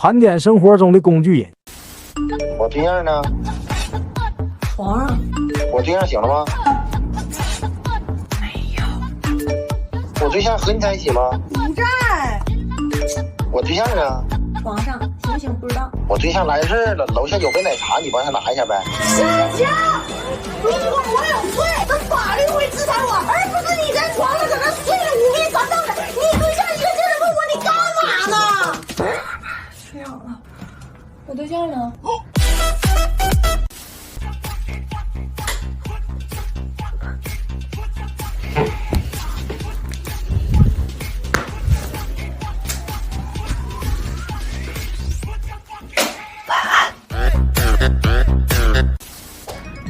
盘点生活中的工具人。我对象呢？床上。我对象醒了吗？没有。我对象和你在一起吗？不在。我对象呢？床上，行不行？不知道。我对象来事儿了，楼下有杯奶茶，你帮他拿一下呗。夏夏，如果我有罪，那法律会制裁我，而不是你在床上在那睡得五迷三道的。你对象一个劲儿问我你干嘛呢？睡好了。我对象呢？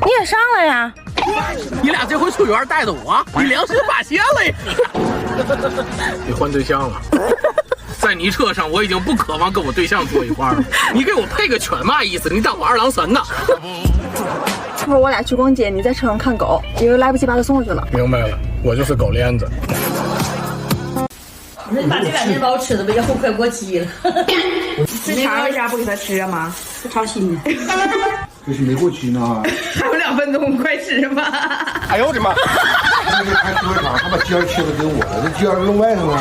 你也上了呀？你俩这回出园带着我，你良心发现了呀！你换对象了，在你车上我已经不渴望跟我对象坐一块儿了。你给我配个犬嘛意思？你当我二郎神呢？这会儿我俩去逛街，你在车上看狗，因为来不及把它送过去了。明白了，我就是狗链子。你把这2件包吃的吧，以后快过期了。这肠为啥不给他吃啊妈？不尝新的。这是没过期呢。还有2分钟，快吃吧！哎呦我的妈！那个开车场，他把尖切的给我了，这尖露外头了。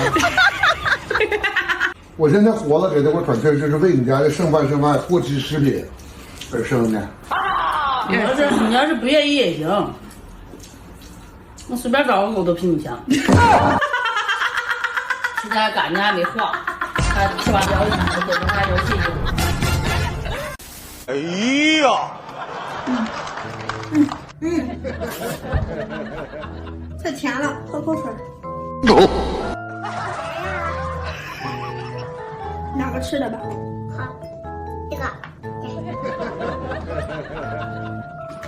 我现在活了，给他给我转身，这是为你家的剩饭过期食品而生的。你要是不愿意也行，我随便找个狗都比你强。现在赶着还没化，他吃完表演，我给他玩游戏去。哎呀！太甜了，喝口水。哪个吃的吧？好，这个。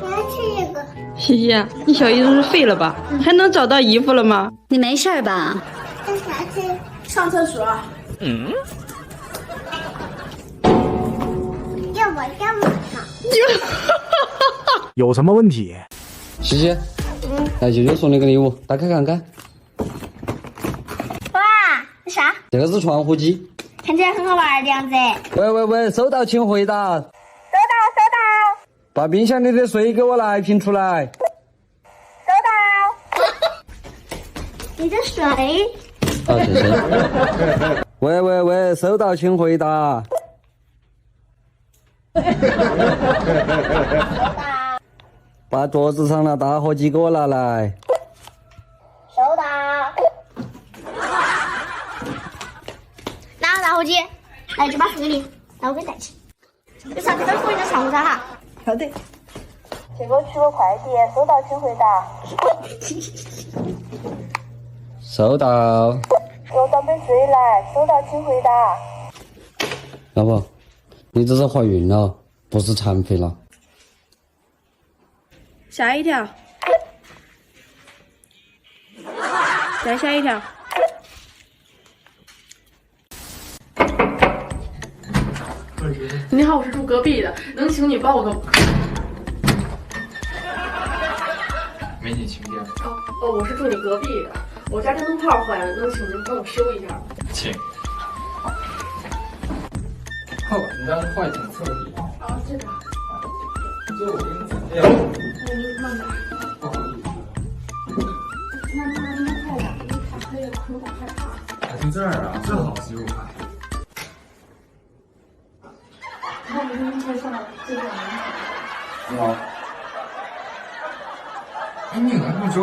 我要吃这个。西西，你小姨子是废了吧？还能找到姨夫了吗？你没事吧？干啥去？上厕所。要我干嘛呢？有什么问题？西西，来舅舅送你个礼物，打开看看。哇，那啥？这个是传呼机，看起来很好玩的样子。喂，收到请回答。收到。把冰箱里的水给我拿一瓶出来。收到。你的水。好，谢谢。喂，收到请回答。把桌子上的打火机给我拿来。收到。拿打火机，来这把盒里，来我给你带去。有啥地方可以在窗户上哈？好的。请给我取个快递，收到请回答。收到。给我倒杯水来，收到请回答。老婆，你这是怀孕了，不是残废了。下一条。再下一条。你好，我是住隔壁的，能请你报个？美女请便。我是住你隔壁的，我家电灯泡坏了，能请您帮我修一下吗？请。你家这坏挺特别。这个。这我给你剪掉。你慢点。不好意思。慢快点，你卡可以了，有点害怕。还是这儿啊，正好洗手卡。那我给你介绍这个人。你好。哎，你来不久。